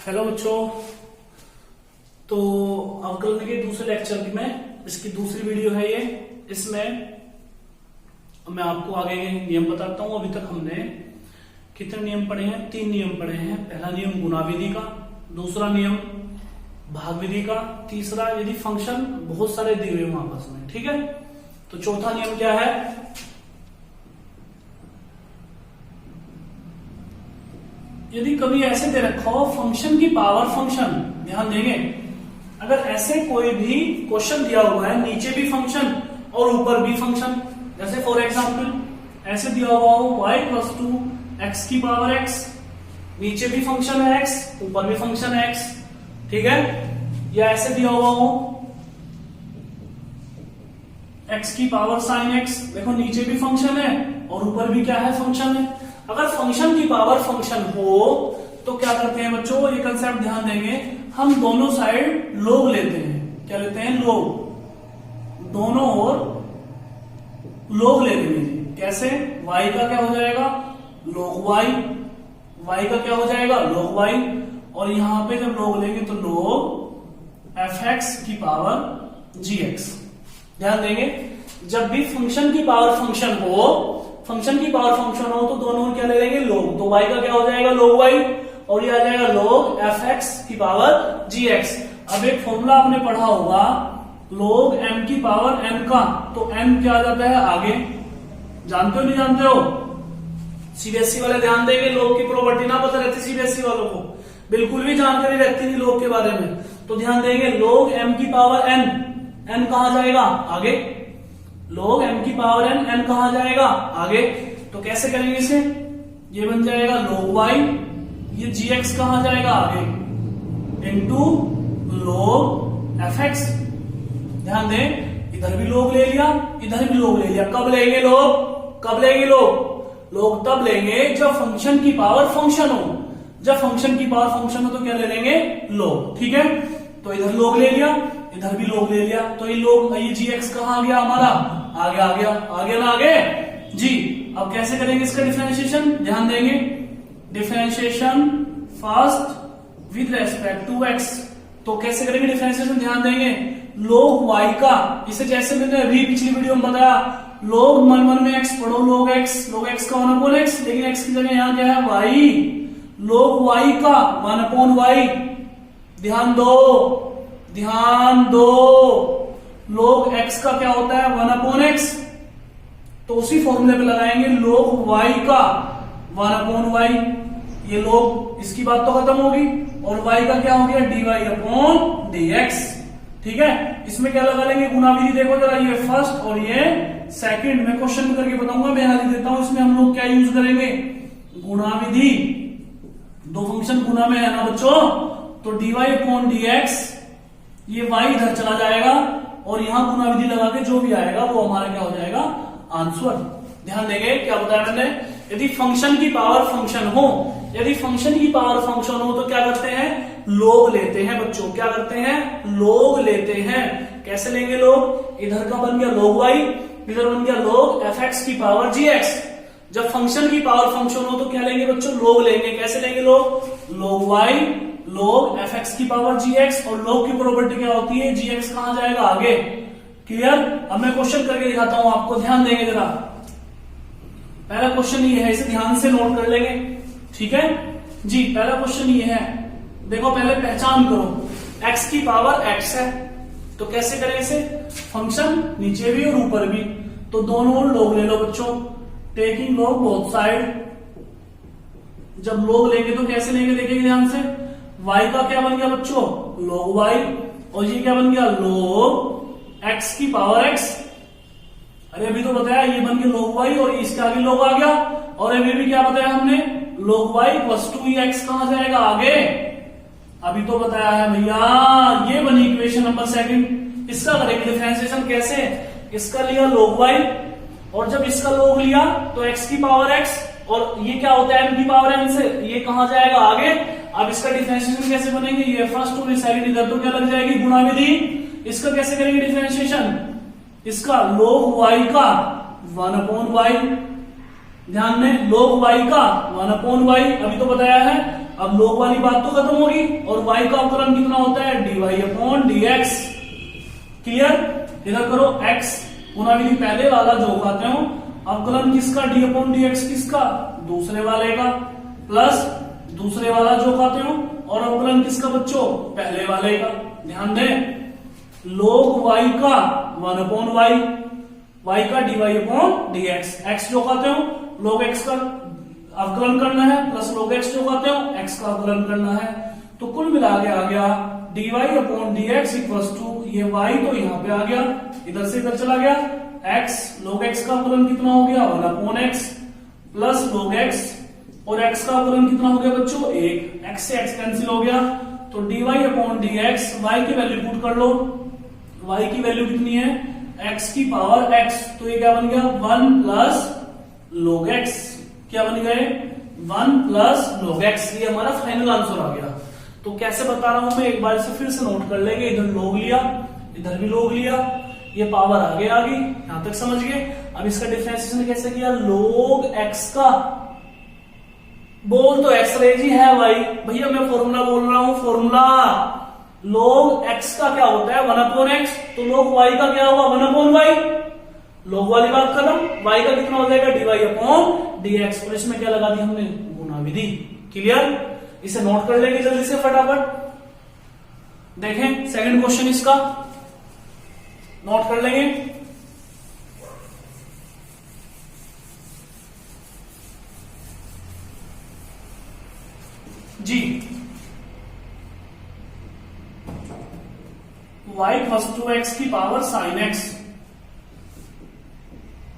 Hello बच्चों। तो अवकलन के दूसरे लेक्चर में इसकी दूसरी वीडियो है ये। इसमें मैं आपको आगे के नियम बताता हूं। अभी तक हमने कितने नियम पढ़े हैं? 3 नियम पढ़े हैं। पहला नियम गुणा विधि का, दूसरा नियम भाग विधि का, तीसरा यदि फंक्शन बहुत सारे दिए हुए हों आपस में, ठीक है। तो चौथा नियम क्या है? यदि कभी ऐसे दे रखा हो फंक्शन की पावर फंक्शन, ध्यान देंगे, अगर ऐसे कोई भी क्वेश्चन दिया हुआ है नीचे भी फंक्शन और ऊपर भी फंक्शन, जैसे फॉर एग्जांपल ऐसे दिया हुआ हो y + 2 x की पावर x, नीचे भी फंक्शन है x, ऊपर भी फंक्शन है x, ठीक है। या ऐसे दिया हुआ हो x की पावर sin x, देखो नीचे भी फंक्शन है और ऊपर भी क्या है? फंक्शन है। अगर फंक्शन की पावर फंक्शन हो तो क्या करते हैं बच्चों? ये कंसेप्ट ध्यान देंगे, हम दोनों साइड लोग लेते हैं। क्या लेते हैं? लोग। दोनों ओर लोग ले लेंगे। कैसे? y का क्या हो जाएगा? log y, y का क्या हो जाएगा? log y, और यहां पे जब लोग लेंगे तो log fx की पावर gx। ध्यान देंगे, जब भी फंक्शन की पावर फंक्शन हो, फंक्शन की पावर फंक्शन हो तो दोनों क्या ले लेंगे? log। तो y का क्या हो जाएगा? log y, और ये आ जाएगा log fx की पावर gx। अब एक फॉर्मूला आपने पढ़ा होगा log m की पावर n का, तो m क्या आ जाता है आगे? जानते हो नहीं जानते हो? सीबीएसई वाले ध्यान देंगे, log की प्रॉपर्टी ना पता रहती सीबीएसई वालों को, बिल्कुल भी जानकारी रहती नहीं log के बारे में। तो ध्यान देंगे log m की पावर n, n कहां जाएगा? आगे। log m की पावर n कहां जाएगा? आगे। तो कैसे करेंगे इसे? ये बन जाएगा log y, ये gx कहां जाएगा? आगे, इंटू log fx। ध्यान दें, इधर भी log ले लिया, इधर भी log ले लिया। कब लेंगे log? कब लेंगे log? log तब लेंगे जब फंक्शन की पावर फंक्शन हो। जब फंक्शन की पावर फंक्शन हो तो क्या ले लेंगे? log, ठीक है। तो इधर log ले लिया, इधर भी log ले लिया, तो ये log, ये gx कहां आ गया हमारा? आगे आ गया, आगे ना आगे जी। अब कैसे करेंगे इसका डिफरेंशिएशन? ध्यान देंगे, differentiation first with respect to x। तो कैसे करेंगे डिफरेंशिएशन? ध्यान देंगे, log y का, इसे जैसे मैंने अभी पिछली वीडियो में बताया, log 1 में x पढ़ो, log x का 1/x, लेकिन x की जगह यहां क्या है? y। log y का 1/y, ध्यान दो, ध्यान दो, log x का क्या होता है? 1/x। तो उसी फॉर्मूले पे लगाएंगे log y का 1/y। ये log, इसकी बात तो खत्म होगी, और y का क्या हो गया? dy/dx, ठीक है। इसमें क्या लगा लेंगे? गुणा विधि। देखो जरा, ये फर्स्ट और ये सेकंड, मैं क्वेश्चन में करके बताऊंगा, मैं यहाँ लिख देता हूं। इसमें हम लोग क्या यूज करेंगे? गुणा विधि। दो फंक्शन गुणा में है ना बच्चों, तो dy/dx, ये y इधर चला जाएगा और यहां गुणा विधि लगा के जो भी आएगा वो हमारा क्या हो जाएगा? आंसर। ध्यान देंगे, क्या बताया मैंने? यदि फंक्शन की पावर फंक्शन हो, यदि फंक्शन की पावर फंक्शन हो तो क्या करते हैं? log लेते हैं बच्चों। क्या करते हैं? log लेते हैं। कैसे लेंगे log? इधर का बन गया log y, इधर बन गया log fx की पावर gx। जब फंक्शन की पावर फंक्शन हो तो क्या लेंगे बच्चों? log लेंगे। कैसे लेंगे log? log y, log fx की पावर gx, और log की प्रॉपर्टी क्या होती है? gx कहां जाएगा? आगे। क्लियर? अब मैं क्वेश्चन करके दिखाता हूं आपको, ध्यान देंगे जरा। पहला क्वेश्चन ये है, इसे ध्यान से नोट कर लेंगे, ठीक है जी। पहला क्वेश्चन ये है, देखो पहले पहचान करो, x की पावर x है, तो कैसे करें इसे? फंक्शन नीचे भी और ऊपर भी, तो दोनों ओर log ले लो बच्चों, टेकिंग log बोथ साइड। जब log लेंगे तो कैसे लेंगे? देखेंगे ध्यान से, y का क्या बन गया बच्चों? log y, और ये क्या बन गया? log x की पावर x। अरे अभी तो बताया, ये बन गया log y और इसके आगे log आ गया, और अभी भी क्या बताया हमने? log y + 2x कहां जाएगा? आगे। अभी तो बताया है भैया, ये बनी इक्वेशन नंबर सेकंड। इसका करेंगे डिफरेंशिएशन। कैसे? इसका लिया log y, और जब इसका log लिया तो x की पावर x, और ये क्या होता है? m की पावर n से, ये कहां जाएगा? आगे। अब इसका डिफरेंशिएशन कैसे बनेंगे? ये फर्स्ट और ये सेकंड, इधर तो क्या लग जाएगी? गुणा विधि। इसका कैसे करेंगे डिफरेंशिएशन? इसका log y का 1/y, ध्यान में log y का 1/y, अभी तो बताया है। अब log वाली बात तो खत्म होगी और y का अवकलन कितना होता है dy अपॉन dx। क्लियर? इधर करो x गुना विधि पहले वाला जो कहते हो अवकलन किसका d अपॉन dx किसका दूसरे वाले का प्लस दूसरे वाला जो कहते हो और अवकलन किसका बच्चों पहले वाले का। ध्यान दें log y का 1 अपॉन y का dy अपॉन dx। x जो कहते हो log x का अवकलन करना है प्लस log x जो कहते हो x का अवकलन करना है। तो कुल मिला के आ गया dy upon dx equals to ये y तो यहाँ पे आ गया इधर से इधर चला गया x log x का अवकलन कितना हो गया 1 upon x plus log x और x का अवकलन कितना हो गया बच्चों 1। x से x कैंसिल हो गया तो dy अपॉन dx y की वैल्यू पुट कर लो। y की वैल्यू कितनी है x की पावर x तो ये क्या बन गया 1 प्लस log x। क्या बन गए 1 प्लस log x। ये हमारा फाइनल आंसर आ गया। तो कैसे बता रहा हूं मैं एक बार से फिर से नोट कर लेंगे। इधर log लिया इधर भी log लिया ये पावर आगे आ गई यहां तक समझ गए। अब इसका डिफरेंशिएशन कैसे किया log x का बोल तो x रेज ही है भाई भैया मैं फॉर्मूला बोल रहा हूं फॉर्मूला log x का क्या होता है 1 अपॉन x तो log y का क्या होगा 1 अपॉन y। log वाली बात खत्म y का कितना हो जाएगा dy अपॉन dx और इसमें क्या लगा दी हमने गुना विधि। क्लियर? इसे नोट कर लेंगे जल्दी से फटाफट। देखें सेकंड क्वेश्चन इसका नोट कर लेंगे। जी y प्लस 2x की पावर sin x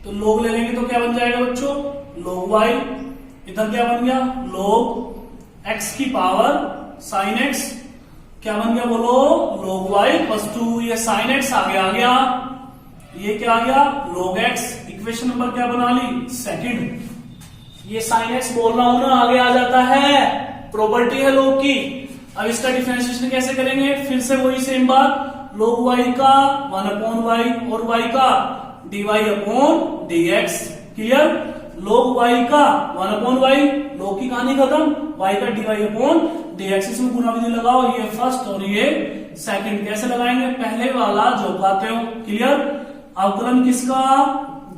तो log ले लेंगे तो क्या बन जाएगा बच्चों log y। इधर क्या बन गया log x की पावर sin x क्या बन गया बोलो log y प्लस 2 ये sin x आगे आ गया ये क्या आ गया log x। इक्वेशन नंबर क्या बना ली सेकंड। ये sin x बोल रहा हूं ना आगे आ जाता है प्रॉपर्टी है log की। अब इसका डिफरेंशिएशन कैसे करेंगे फिर से वही सेम बात log y का 1 अपॉन y और y का dy upon dx। Clear? log y का 1 अपॉन y log की कहानी खत्म y का dy अपॉन dx। इसमें गुना विधि लगाओ ये फर्स्ट और ये सेकंड। कैसे लगाएंगे पहले वाला जो पाते हो। क्लियर? अवकलन किसका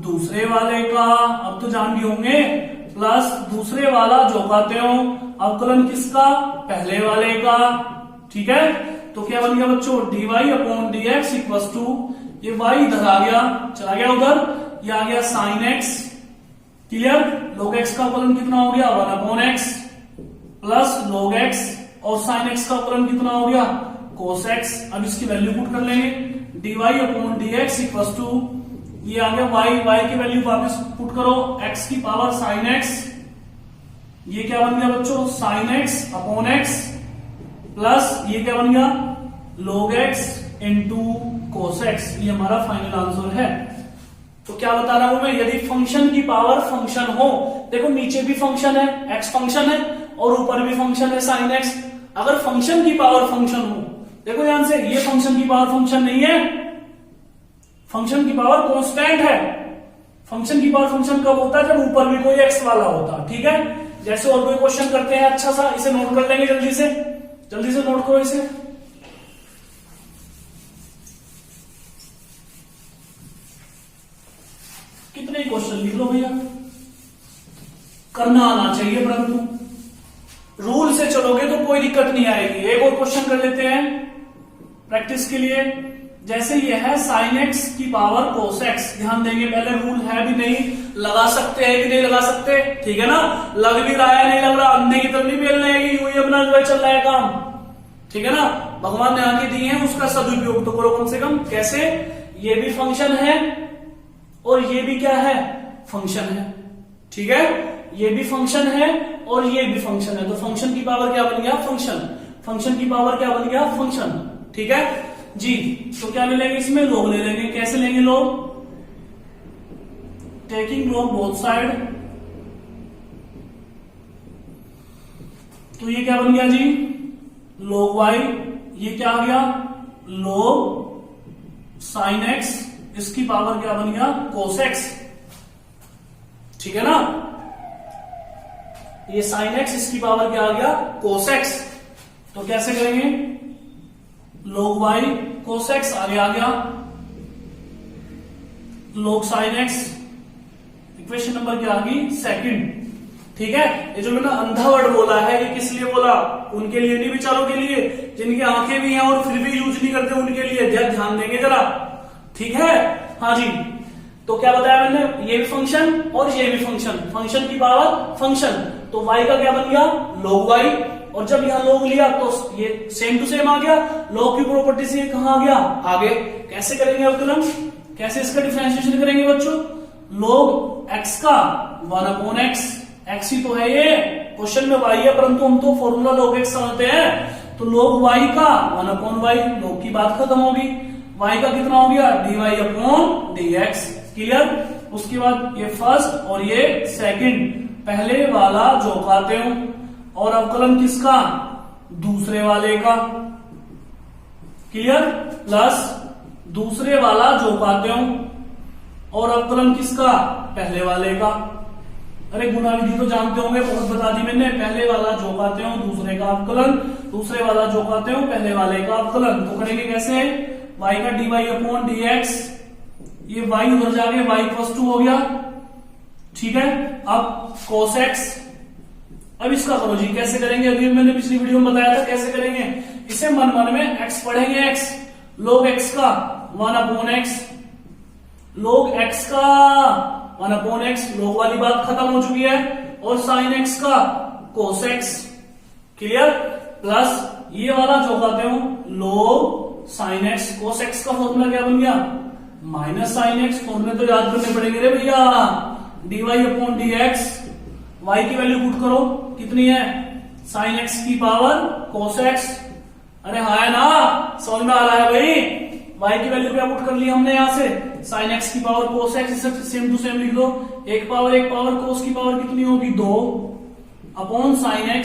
दूसरे वाले का अब तो जान भी होंगे प्लस दूसरे वाला जो पाते हो अवकलन किसका पहले वाले का। ठीक है तो क्या बन गया बच्चों dy upon dx equals to ये y इधर आ गया चला गया उधर ये आ गया sin x। Clear? log x का अवकलन कितना हो गया 1 upon x plus log x और sin x का अवकलन कितना हो गया cos x। अब इसकी वैल्यू पुट कर लेंगे dy upon dx equals to ये आ गया y की वैल्यू वापस पुट करो x की पावर sin x ये क्या बन गया बच्चों sin x upon x plus ये क्या बन गया log x into cos x। ये हमारा फाइनल आंसर है। तो क्या बता रहा हूं मैं यदि फंक्शन की पावर फंक्शन हो देखो नीचे भी फंक्शन है x फंक्शन है और ऊपर भी फंक्शन है sin x। अगर फंक्शन की पावर फंक्शन हो देखो ध्यान से ये फंक्शन की पावर फंक्शन नहीं है फंक्शन की पावर कांस्टेंट है। फंक्शन की पावर फंक्शन कब होता है जब ऊपर भी कोई x वाला होता है। ठीक है जैसे और कोई क्वेश्चन करते हैं अच्छा सा इसे नोट कर लेंगे जल्दी से नोट करो इसे। कितने क्वेश्चन लिख लो भैया करना आना चाहिए परंतु रूल से चलोगे तो कोई दिक्कत नहीं आएगी। एक और क्वेश्चन कर लेते हैं प्रैक्टिस के लिए। जैसे ये है sin x की पावर cos x ध्यान देंगे पहले रूल है भी नहीं लगा सकते हैं कि नहीं लगा सकते। ठीक है ना लग भी रहा है नहीं लग रहा अंधे की तरफ नहीं बेल रहेगी यूं ही अपना जो है चल रहा है काम। ठीक है ना भगवान ने आगे दी है उसका सदुपयोग तो करो कम से कम। कैसे ये भी फंक्शन है और ये भी क्या है फंक्शन है। ठीक है ये भी फंक्शन है और ये भी फंक्शन है तो फंक्शन की पावर क्या बन गया फंक्शन की पावर क्या बन गया फंक्शन। ठीक है जी तो क्या ले लेंगे इसमें log ले लेंगे। कैसे लेंगे log taking log both side तो ये क्या बन गया जी log y ये क्या आ गया log sin x इसकी पावर क्या बन गया cos x। ठीक है ना ये साइन एक्स, इसकी पावर क्या आ गया कोस एक्स। तो कैसे करेंगे, log y cos x आगे आ गया, log sin x, equation number क्या आ गई सेकंड। ठीक है, ये जो मैंने अंधा वर्ड बोला है ये किस लिए बोला, उनके लिए नहीं विचारों के लिए जिनकी आंखें भी हैं और फिर भी यूज नहीं करते उनके लिए, ध्यान देंगे जरा। ठीक है, हाँ जी। तो क्या बताया मैंने, ये भी फंक्शन और ये भी फंक्शन, फंक्शन की पावर फंक्शन, तो y का क्या बन गया log y, और जब यहां log लिया तो ये सेम टू सेम आ गया, log की प्रॉपर्टी से ये कहां आ गया आगे। कैसे करेंगे अवकलन, कैसे इसका डिफरेंशिएशन करेंगे बच्चों, log x का 1/x, x ही तो है, ये क्वेश्चन में y है परंतु हम तो फॉर्मूला log x समझते हैं, तो log y का 1/y, log की बात खत्म होगी, y का कितना हो गया dy/dx, क्लियर। उसके बाद ये फर्स्ट और ये सेकंड, पहले वाला जोड़ते हो और अवकलन किसका दूसरे वाले का, क्लियर, प्लस दूसरे वाला जोड़ते हो और अवकलन किसका पहले वाले का। अरे गुणा विधि तो जानते होंगे, बहुत बता दी मैंने, पहले वाला जोड़ते हो दूसरे का अवकलन, दूसरे वाला जोड़ते हो पहले वाले का अवकलन। तो करेंगे कैसे, y का dy/dx, ये y उधर जाके y+2 हो गया, ठीक है। अब cos x, अब इसका करो जी, कैसे करेंगे, अभी मैंने पिछली वीडियो में बताया था कैसे करेंगे, इसे मन मन में x पढ़ेंगे, x log x का 1/x, log x का 1/x, log वाली बात खत्म हो चुकी है, और sin x का cos x, क्लियर, प्लस ये वाला जो कहते हो log sin x, cos x का फॉर्मूला क्या बन गया -sin x, फॉर्मूले तो याद करने पड़ेंगे रे भैया, dy/dx, y की वैल्यू पुट करो, कितनी है sin x की पावर cos x, अरे हाँ है ना, समझ में आ रहा है भाई, y की वैल्यू क्या पुट कर ली हमने यहां से, sin x की पावर cos x, इसे सेम टू सेम लिख दो, एक पावर cos की पावर कितनी होगी 2/sin x,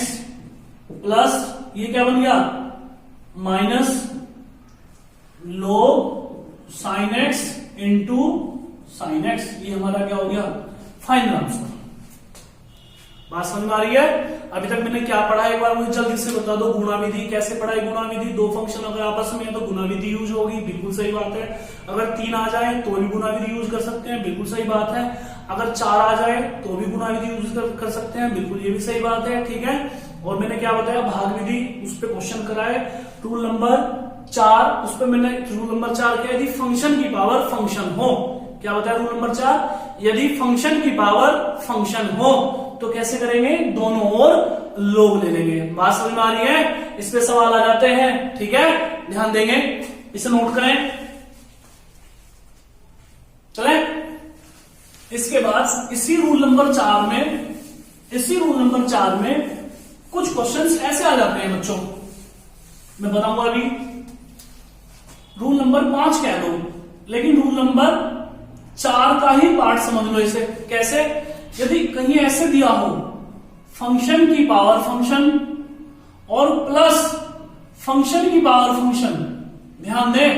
प्लस ये क्या बन गया minus log sin x into sin x, ये हमारा क्या हो गया फाइनल आंसर। बात समझ में आ रही है, अभी तक मैंने क्या पढ़ा एक बार मुझे जल्दी से बता दो, गुणा विधि कैसे पढ़ाई, गुणा विधि, दो फंक्शन अगर आपस में है तो गुणा विधि यूज होगी, बिल्कुल सही बात है, अगर 3 आ जाए तो भी गुणा विधि यूज कर सकते हैं, बिल्कुल सही बात है, अगर 4 आ जाए तो भी गुणा विधि यूज कर सकते हैं, बिल्कुल ये भी सही बात है, ठीक है। और मैंने क्या बताया भाग विधि, उस पर क्वेश्चन कराए, रूल नंबर 4, उस पर मैंने रूल नंबर 4 क्या, यदि फंक्शन की पावर फंक्शन हो, क्या बताया रूल नंबर 4, यदि फंक्शन की पावर फंक्शन हो तो कैसे करेंगे, दोनों ओर log ले लेंगे। बात समझ में आ रही है, इस पे सवाल आ जाते हैं, ठीक है, ध्यान देंगे, इसे नोट करें। चले, इसके बाद इसी रूल नंबर 4 में कुछ क्वेश्चंस ऐसे आ जाते हैं बच्चों, मैं बताऊंगा अभी, रूल नंबर 5 कह दो, लेकिन रूल नंबर 4 का ही पार्ट समझ लो इसे, कैसे, यदि कहीं ऐसे दिया हो फंक्शन की पावर फंक्शन और प्लस फंक्शन की पावर फंक्शन, ध्यान दें,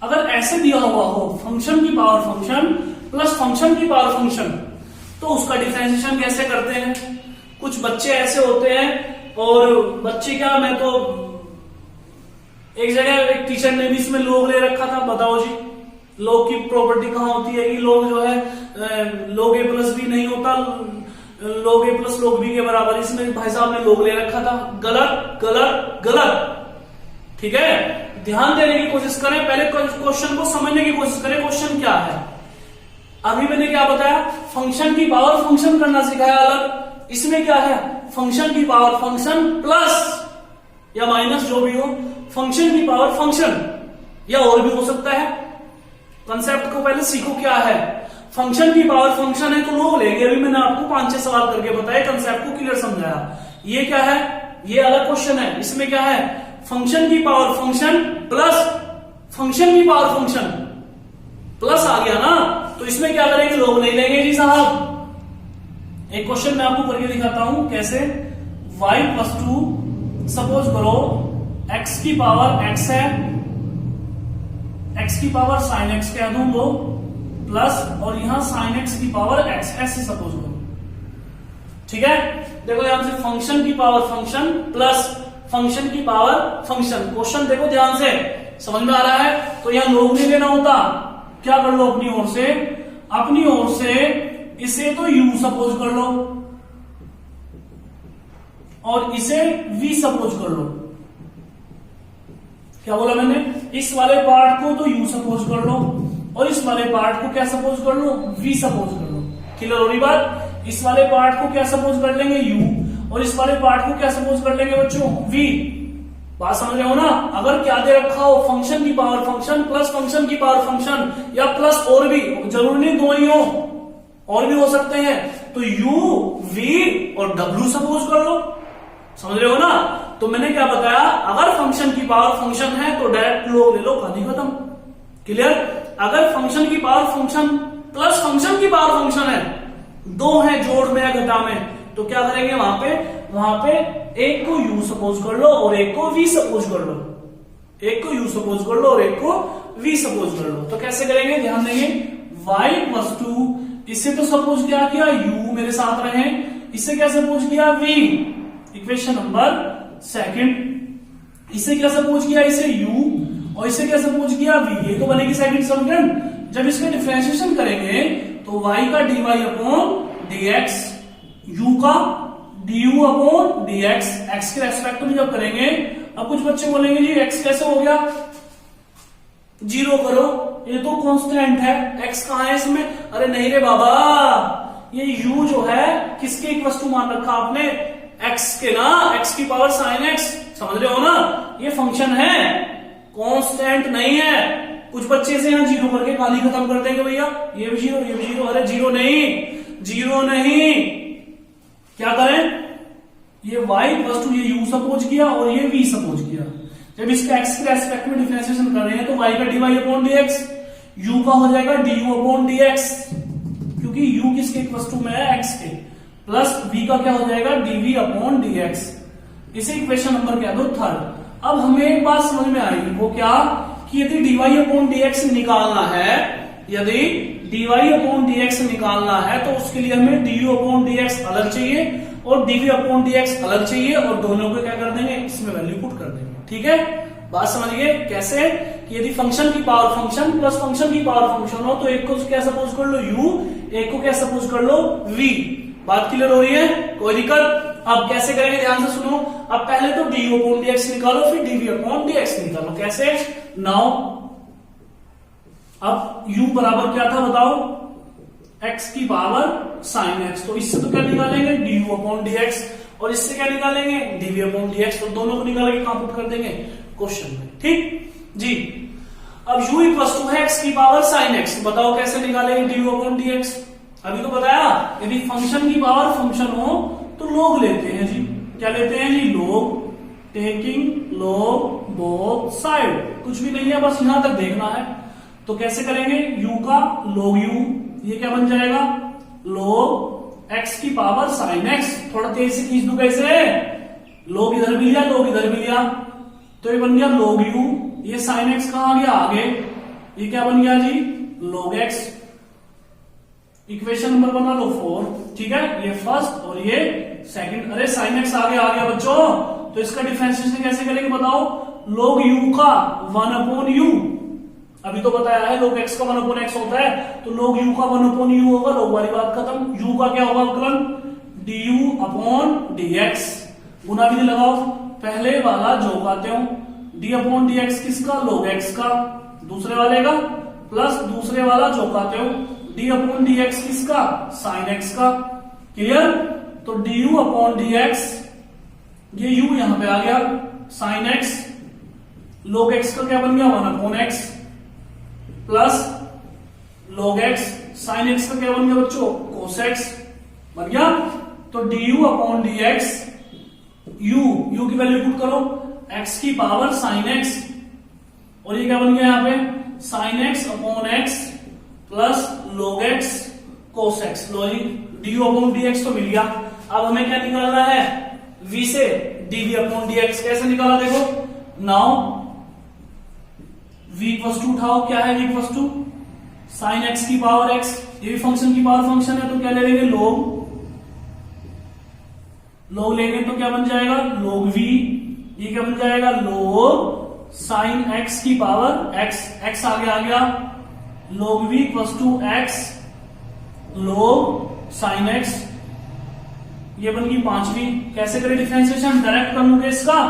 अगर ऐसे दिया हुआ हो फंक्शन की पावर फंक्शन प्लस फंक्शन की पावर फंक्शन, तो उसका डिफरेंशिएशन कैसे करते हैं। कुछ बच्चे ऐसे होते हैं, और बच्चे क्या, मैं तो एक जगह एक टीचर ने भी इसमें log ले रखा था, बताओ जी log की प्रॉपर्टी कहां होती है कि log जो है log a प्लस बी नहीं होता, log a plus log b के बराबर, इसमें भाई साहब ने log ले रखा था, गलत गलत गलत, ठीक है। ध्यान देने की कोशिश करें, पहले क्वेश्चन को समझने की कोशिश करें, क्वेश्चन क्या है। अभी मैंने क्या बताया, फंक्शन की पावर फंक्शन करना सिखाया अलग, इसमें क्या है, फंक्शन की पावर फंक्शन प्लस या माइनस जो भी हो, फंक्शन की पावर फंक्शन, या और भी हो सकता है। कंसेप्ट को पहले सीखो क्या है, फंक्शन की पावर फंक्शन है तो log लेंगे, अभी मैंने आपको 5-6 सवाल करके बताया, कंसेप्ट को क्लियर समझाया। ये क्या है, ये अलग क्वेश्चन है, इसमें क्या है, फंक्शन की पावर फंक्शन प्लस फंक्शन की पावर फंक्शन, प्लस आ गया ना, तो इसमें क्या करेंगे, log नहीं लेंगे जी साहब। एक क्वेश्चन मैं आपको करके दिखाता हूं कैसे, y+2, सपोज करो x की पावर x है, x की पावर sin x कह दूं प्लस, और यहां sin x की पावर x, ऐसे सपोज करो, ठीक है, देखो ध्यान से, फंक्शन की पावर फंक्शन प्लस फंक्शन की पावर फंक्शन। क्वेश्चन देखो ध्यान से, समझ में आ रहा है? तो यहां लोग नहीं लेना होता, क्या कर लो अपनी ओर से इसे तो u सपोज कर लो और इसे v सपोज कर लो। क्या बोला मैंने? इस वाले पार्ट को तो u सपोज कर लो और इस वाले पार्ट को क्या सपोज कर लो? v सपोज कर लो। क्लियर हो रही बात? इस वाले पार्ट को क्या सपोज कर लेंगे? u, और इस वाले पार्ट को क्या सपोज कर लेंगे बच्चों? v। बात समझ रहे हो ना? अगर क्या दे रखा हो, फंक्शन की पावर फंक्शन प्लस फंक्शन की पावर फंक्शन, या प्लस और भी, जरूरी नहीं दो ही हो, और भी हो सकते हैं, तो u, v और w सपोज कर लो। समझ रहे हो ना? तो मैंने क्या बताया, अगर फंक्शन की पावर फंक्शन है तो डायरेक्ट लोग ले लो, कहानी खत्म। क्लियर? अगर फंक्शन की पावर फंक्शन प्लस फंक्शन की पावर फंक्शन है, दो है जोड़ में या घटा में, तो क्या करेंगे वहां पे एक को u सपोज कर लो और एक को v सपोज कर लो, एक को u सपोज कर लो और एक को v सपोज कर लो। तो कैसे करेंगे? ध्यान देंगे, y+2, इससे तो सपोज क्या किया? u मेरे साथ रहे, इससे क्या सपोज किया? v, equation number second. इसे क्या सपोज किया? इसे u, और इसे क्या सपोज किया? v। ये तो बनेगी सेकंड समीकरण। जब इसका डिफरेंशिएशन करेंगे तो y का dy/dx, u का du/dx, x के रेस्पेक्ट में जब करेंगे, अब कुछ बच्चे बोलेंगे जी x कैसे हो गया? 0 करो, ये तो कांस्टेंट है, x कहां है इसमें? अरे नहीं रे बाबा, ये u जो है किसके इक्वल टू मान रखा आपने? x के ना, x की पावर sin x। समझ रहे हो ना? ये फंक्शन है, कांस्टेंट नहीं है। कुछ बच्चे से यहाँ 0 करके कहानी खत्म कर देंगे, भैया ये भी 0, ये भी 0। अरे 0 नहीं, क्या करें? ये y+2, ये u सपोज किया और ये v सपोज किया। जब इसका x के रेस्पेक्ट में डिफरेंशिएशन कर रहे हैं तो y का dy/dx, u का हो जाएगा du/dx, क्योंकि u किसके इक्वल में है? x के, प्लस v का क्या हो जाएगा? dv/dx। इसे इक्वेशन नंबर क्या दो? थर्ड। अब हमें एक बात समझ में आएगी, वो क्या? कि यदि dy/dx निकालना है, यदि dy/dx निकालना है तो उसके लिए हमें du/dx अलग चाहिए और dv/dx अलग चाहिए, और दोनों को क्या कर देंगे? इसमें वैल्यू पुट कर देंगे। ठीक है, बात समझिए कैसे? कि यदि फंक्शन की पावर फंक्शन प्लस फंक्शन की पावर फंक्शन हो तो एक को क्या सपोज कर लो? u, एक को क्या सपोज कर लो? v। बात क्लियर हो रही है? कोई दिक्कत? अब कैसे करेंगे? ध्यान से सुनो। अब पहले तो du/dx निकालो, फिर dv/dx निकालो। कैसे? नाउ अब u बराबर क्या था बताओ? x की पावर sin x। तो इससे तो क्या निकालेंगे? du/dx, और इससे क्या निकालेंगे? dv/dx। तो दोनों को निकाल के कहां पुट कर देंगे? क्वेश्चन में। ठीक जी। अब u = है x की पावर sin x। बताओ कैसे निकालेंगे du/dx? अभी तो बताया, यदि फंक्शन की पावर फंक्शन हो तो लोग लेते हैं जी। क्या लेते हैं जी? लोग, टेकिंग log बोथ साइड। कुछ भी नहीं है, बस यहां तक देखना है। तो कैसे करेंगे? u का log u, ये क्या बन जाएगा? log x की पावर sin x। थोड़ा तेज से खींच दू, कैसे? log इधर भी लिया, log इधर भी लिया, तो ये बन गया log u। ये sin x कहां आ गया? आगे। ये क्या बन गया जी? log x। इक्वेशन नंबर बना लो 4। ठीक है, ये फर्स्ट और ये सेकंड। अरे sin x आगे आ गया बच्चों, तो इसका डिफरेंशिएशन कैसे करेंगे बताओ? log u का 1/u, अभी तो बताया है log x का 1/x होता है, तो log u का 1/u होगा। log वाली बात खत्म। u का क्या होगा अवकलन? du/dx। गुना विधि लगाओ, पहले वाला जो कहते हो d/dx किसका? log x का, दूसरे वाले का, प्लस दूसरे वाला जो कहते हो d/dx किसका? sin x का। क्लियर? तो du/dx, ये u यहां पे आ गया, sin x, log x का क्या बन गया? 1/x, plus log x, sin x का क्या बन गया बच्चों? cos x बन गया। तो du/dx, u की वैल्यू पुट करो, x की पावर sin x, और ये क्या बन गया यहाँ पे? sin x/x plus log x cos x। du/dx तो मिल गया। अब हमें क्या निकालना है? v से dv/dx। कैसे निकाला देखो? नाउ v = उठाओ, क्या है? v = sin x की पावर x। ये भी फंक्शन की पावर फंक्शन है, तो क्या ले लेंगे? log log लेंगे तो क्या बन जाएगा, log v। ये क्या बन जाएगा, log sin x की पावर x, x आगे आ गया, log v equals to x log sin x। ये बन गई पांचवी। कैसे करें डिफरेंशिएशन, डायरेक्ट कर लूंगे इसका,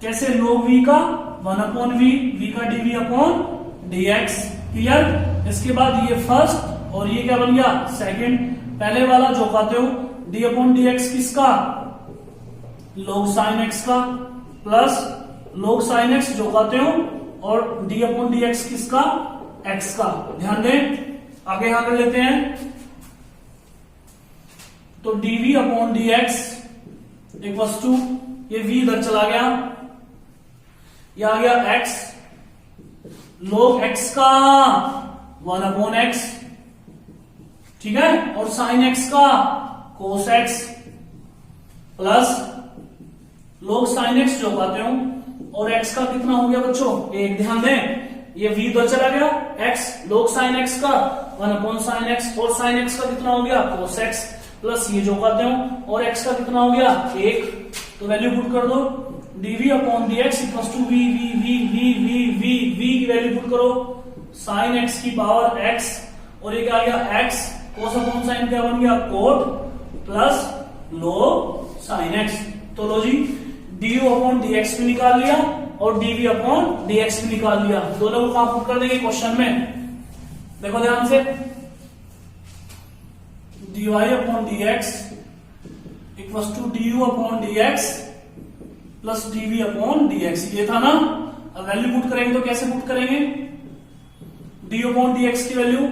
कैसे, log v का 1/v, v का dv अपॉन dx। क्लियर। इसके बाद ये फर्स्ट और ये क्या बन गया, सेकंड। पहले वाला जो कहते हो d अपॉन dx किसका, log sin x का, प्लस log sin x जो कहते हो और d अपॉन dx किसका, x का। ध्यान दें, आगे यहां कर लेते हैं। तो dv upon dx equals to, ये v इधर चला गया, ये आ गया x, log x का 1/x, ठीक है, और sin x का cos x, plus log sin x जो पाते हो और x का कितना हो गया बच्चों, एक। ध्यान दें, ये v इधर चला गया, x log sin x का 1/sin x और sin x का कितना हो गया, cos x, प्लस ये जो कहते हो और x का कितना हो गया, एक। तो वैल्यू पुट कर दो, dv upon dx equals to v v v v v v v की वैल्यू पुट करो, sin x की पावर x और ये क्या आ गया x, cos अपॉन sin क्या बन गया, cot, plus log sin x। तो लो जी, du अपॉन dx भी निकाल लिया और dv अपॉन dx भी निकाल लिया। दोनों को कहां पुट कर देंगे क्वेश्चन में, देखो ध्यान से, dy upon dx equals to du upon dx plus dv upon dx, ये था ना। अब वैल्यू पुट करेंगे तो कैसे पुट करेंगे, d अपॉन dx की वैल्यू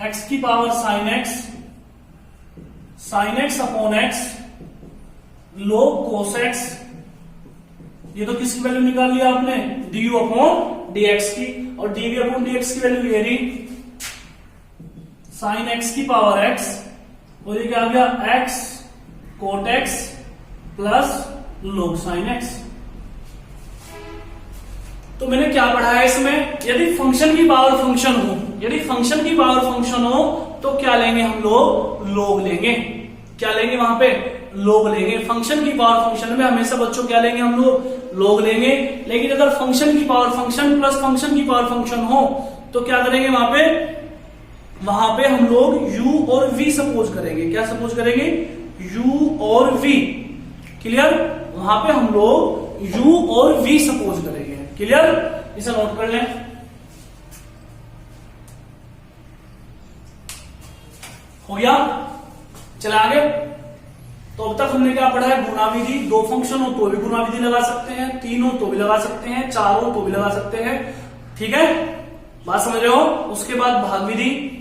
x की power sin x upon x log cos x, ये तो किसकी वैल्यू निकाल लिया आपने, du अपॉन dx की, और dv अपॉन dx की वैल्यू ये रही sin x की पावर x और ये क्या आ गया x cot x plus log sin x। तो मैंने क्या पढ़ा है इसमें, यदि फंक्शन की पावर फंक्शन हो, यदि फंक्शन की पावर फंक्शन हो तो क्या लेंगे हम लोग, log लेंगे। क्या लेंगे वहां पे, log लेंगे। फंक्शन की पावर फंक्शन में हमेशा बच्चों क्या लेंगे हम लोग, log लेंगे। लेकिन अगर फंक्शन की पावर फंक्शन प्लस फंक्शन की पावर फंक्शन हो तो क्या करेंगे वहां पे हम लोग u और v सपोज करेंगे। क्या सपोज करेंगे, u और v। क्लियर। वहां पे हम लोग u और v सपोज करेंगे। क्लियर, इसे नोट कर लें। हो गया, चला आगे। तो अब तक हमने क्या पढ़ा है, गुणा विधि। दो फंक्शन हो तो भी गुणा विधि लगा सकते हैं, तीन हो तो भी लगा सकते हैं, चार हो तो भी लगा सकते हैं। ठीक है, बात समझ रहे हो। उसके बाद भाग विधि।